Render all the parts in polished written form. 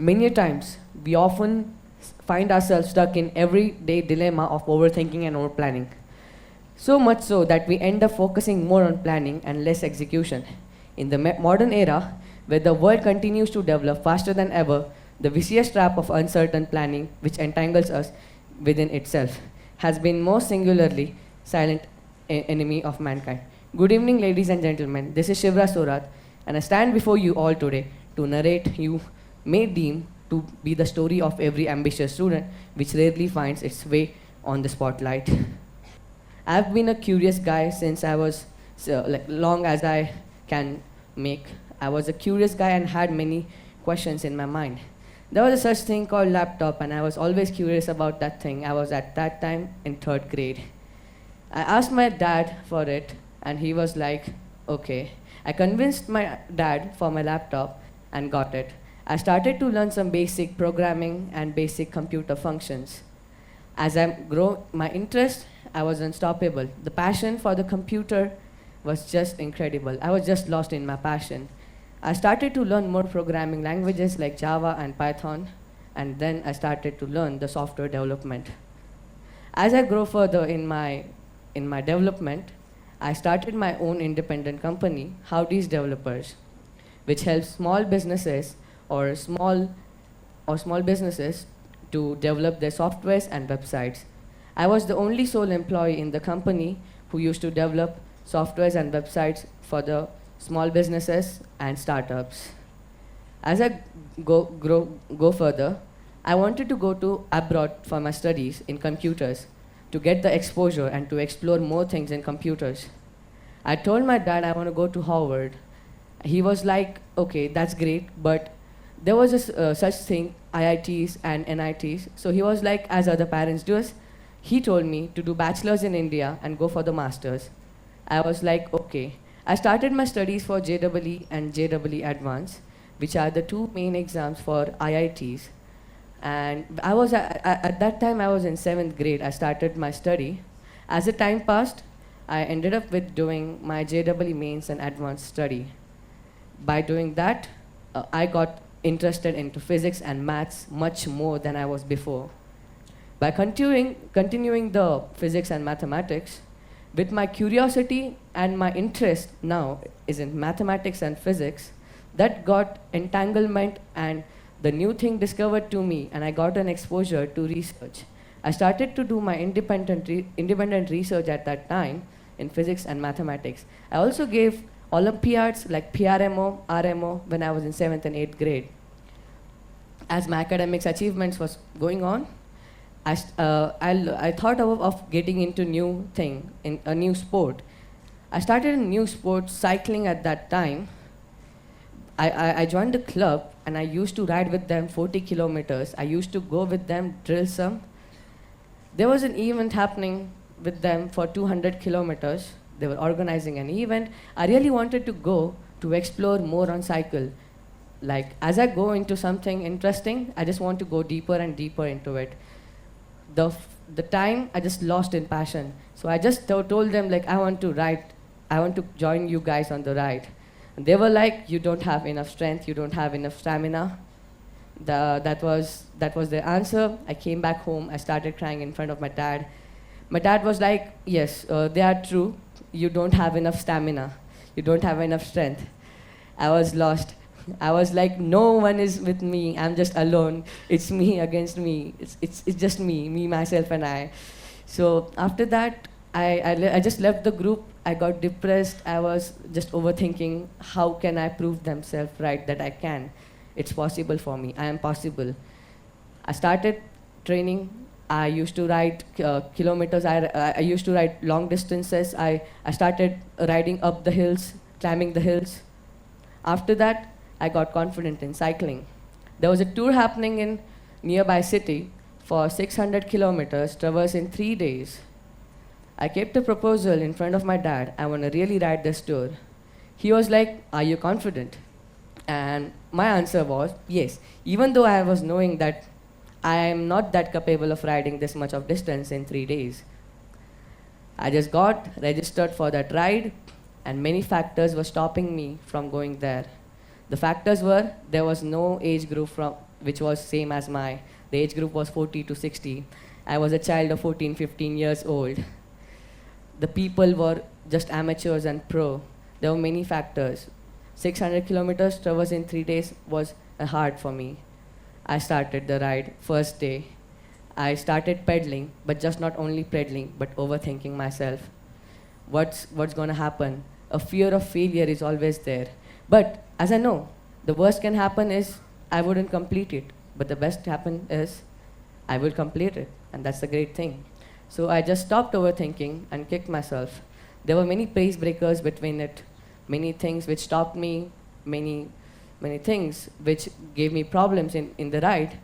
Many times, we often find ourselves stuck in everyday dilemma of overthinking and overplanning. So much so that we end up focusing more on planning and less execution. In the modern era, where the world continues to develop faster than ever, the vicious trap of uncertain planning, which entangles us within itself, has been most singularly silent enemy of mankind. Good evening, ladies and gentlemen. This is Shivraj Thorat, and I stand before you all today to narrate you may deem to be the story of every ambitious student, which rarely finds its way on the spotlight. I've been a curious guy since I was long as I can make. I was a curious guy and had many questions in my mind. There was a such thing called laptop, and I was always curious about that thing. I was at that time in 3rd grade. I asked my dad for it, and he was like, okay. I convinced my dad for my laptop and got it. I started to learn some basic programming and basic computer functions. As I grew my interest, I was unstoppable. The passion for the computer was just incredible. I was just lost in my passion. I started to learn more programming languages like Java and Python, and then I started to learn the software development. As I grow further in my development, I started my own independent company, Howdy's Developers, which helps small businesses or small businesses to develop their softwares and websites. I was the only sole employee in the company who used to develop softwares and websites for the small businesses and startups. As I go further, I wanted to go to abroad for my studies in computers to get the exposure and to explore more things in computers. I told my dad I want to go to Harvard. He was like, okay, that's great, but there was a such thing, IITs and NITs. So he was like, as other parents do us, he told me to do bachelor's in India and go for the master's. I was like, okay. I started my studies for JEE and JEE Advanced, which are the 2 main exams for IITs. And I was at that time I was in 7th grade. I started my study. As the time passed, I ended up with doing my JEE mains and advanced study. By doing that, I got interested into physics and maths much more than I was before. By continuing the physics and mathematics, with my curiosity and my interest now is in mathematics and physics, that got entanglement and the new thing discovered to me, and I got an exposure to research. I started to do my independent research at that time in physics and mathematics. I also gave Olympiads like PRMO, RMO when I was in 7th and 8th grade. As my academics achievements was going on, I thought of getting into in a new sport. I started a new sport, cycling at that time. I joined a club and I used to ride with them 40 kilometers. I used to go with them, drill some. There was an event happening with them for 200 kilometers. They were organizing an event. I really wanted to go to explore more on cycle. Like, as I go into something interesting, I just want to go deeper and deeper into it. The time I just lost in passion. So I just told them, like, I want to ride. I want to join you guys on the ride. And they were like, you don't have enough strength, you don't have enough stamina. That was their answer. I came back home, I started crying in front of my dad. My dad was like, yes, they are true. You don't have enough stamina. You don't have enough strength. I was lost. I was like, no one is with me. I'm just alone. It's me against me. It's just me, myself, and I. So after that, I just left the group. I got depressed. I was just overthinking, how can I prove themselves right that I can? It's possible for me. I am possible. I started training. I used to ride kilometers. I used to ride long distances. I started riding up the hills, climbing the hills. After that, I got confident in cycling. There was a tour happening in nearby city for 600 kilometers, traversed in 3 days. I kept a proposal in front of my dad. I want to really ride this tour. He was like, are you confident? And my answer was, yes. Even though I was knowing that I am not that capable of riding this much of distance in 3 days. I just got registered for that ride, and many factors were stopping me from going there. The factors were, there was no age group which was same as the age group was 40 to 60. I was a child of 14, 15 years old. The people were just amateurs and pro. There were many factors. 600 kilometers traversed in 3 days was hard for me. I started the ride first day. I started pedaling, but just not only pedaling, but overthinking myself. What's gonna happen? A fear of failure is always there. But as I know, the worst can happen is I wouldn't complete it. But the best happen is I will complete it. And that's the great thing. So I just stopped overthinking and kicked myself. There were many pace breakers between it, many things which stopped me, many things which gave me problems in the ride.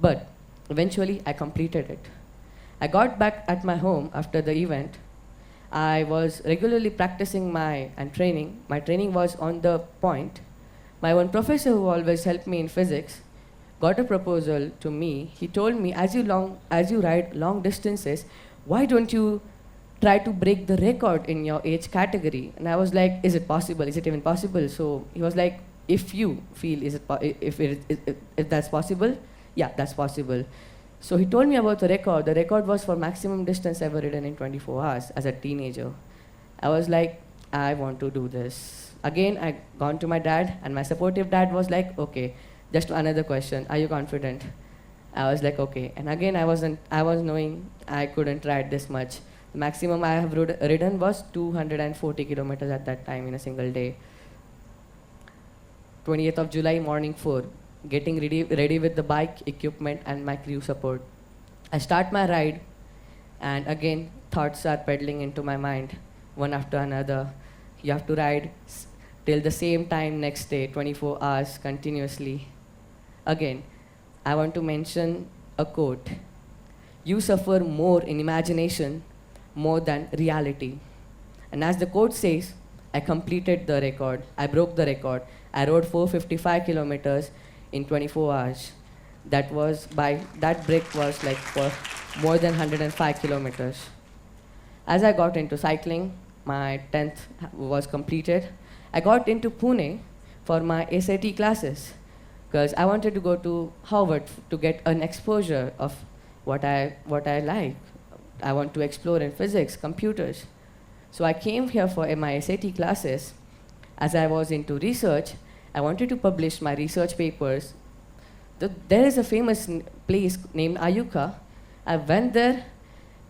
But eventually I completed it. I got back at my home after the event. I was regularly practicing and training. My training was on the point. My one professor who always helped me in physics got a proposal to me. He told me, as you ride long distances, why don't you try to break the record in your age category? And I was like, is it possible? Is it even possible? So he was like, if you feel, if that's possible, yeah, that's possible. So he told me about the record. The record was for maximum distance ever ridden in 24 hours as a teenager. I was like, I want to do this. Again, I gone to my dad, and my supportive dad was like, okay, just another question. Are you confident? I was like, okay. And again, I was knowing I couldn't ride this much. The maximum I have ridden was 240 kilometers at that time in a single day. 20th of July, morning 4. Getting ready with the bike, equipment, and my crew support. I start my ride, and again, thoughts are pedaling into my mind, one after another. You have to ride till the same time next day, 24 hours continuously. Again, I want to mention a quote. You suffer more in imagination more than reality. And as the quote says, I completed the record. I broke the record. I rode 455 kilometers in 24 hours. That break was like for more than 105 kilometers. As I got into cycling, my 10th was completed. I got into Pune for my SAT classes because I wanted to go to Harvard to get an exposure of what I like. I want to explore in physics, computers. So I came here for my SAT classes. As I was into research, I wanted to publish my research papers. There is a famous place named Ayuka. I went there,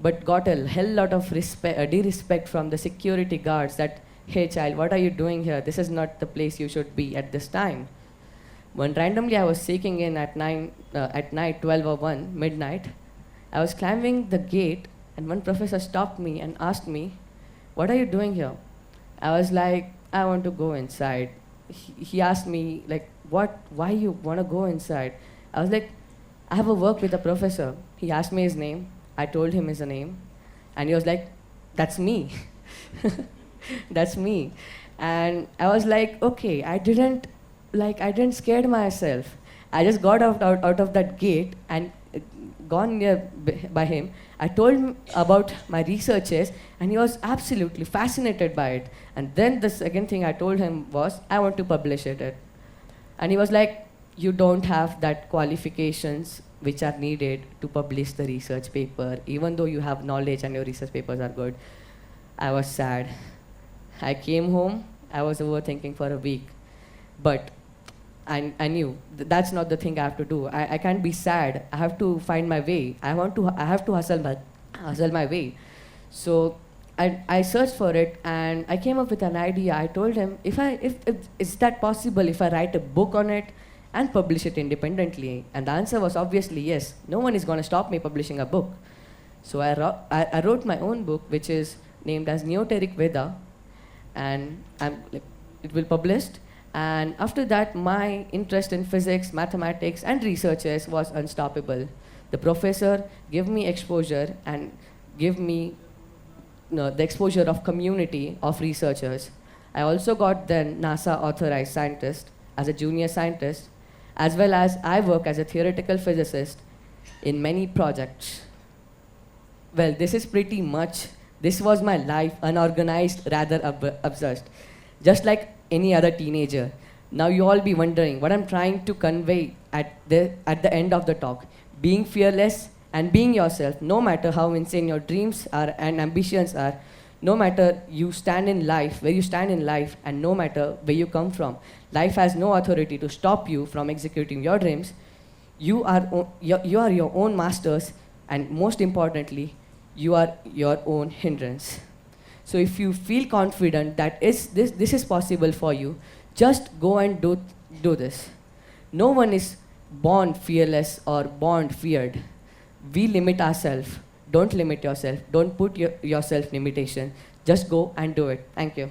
but got a hell lot of disrespect from the security guards that, hey child, what are you doing here? This is not the place you should be at this time. When randomly I was sneaking in at night, 12 or 1, midnight, I was climbing the gate, and one professor stopped me and asked me, what are you doing here? I was like, I want to go inside. He asked me, like, why you want to go inside? I was like, I have a work with a professor. He asked me his name. I told him his name. And he was like, that's me. That's me. And I was like, okay, I didn't scare myself. I just got out of that gate and gone near by him. I told him about my researches, and he was absolutely fascinated by it. And then the second thing I told him was, I want to publish it. And he was like, you don't have that qualifications which are needed to publish the research paper, even though you have knowledge and your research papers are good. I was sad. I came home, I was overthinking for a week. But I knew that's not the thing I have to do. I can't be sad. I have to find my way. I have to hustle my way. So I searched for it, and I came up with an idea. I told him, if is that possible if I write a book on it and publish it independently? And the answer was obviously yes. No one is going to stop me publishing a book. So I wrote my own book, which is named as Neoteric Veda, and it will be published. And after that, my interest in physics, mathematics, and researches was unstoppable. The professor gave me exposure and gave me the exposure of community of researchers. I also got then NASA authorized scientist as a junior scientist, as well as I work as a theoretical physicist in many projects. Well, this was my life, unorganized, rather obsessed. Just like any other teenager. Now you all be wondering what I'm trying to convey at the end of the talk. Being fearless and being yourself, no matter how insane your dreams are and ambitions are, no matter you stand in life, where you stand in life, and no matter where you come from, life has no authority to stop you from executing your dreams. You are your own masters, and most importantly, you are your own hindrance. So if you feel confident that this is possible for you, just go and do this. No one is born fearless or born feared. We limit ourselves. Don't limit yourself. Don't put yourself limitation. Just go and do it. Thank you.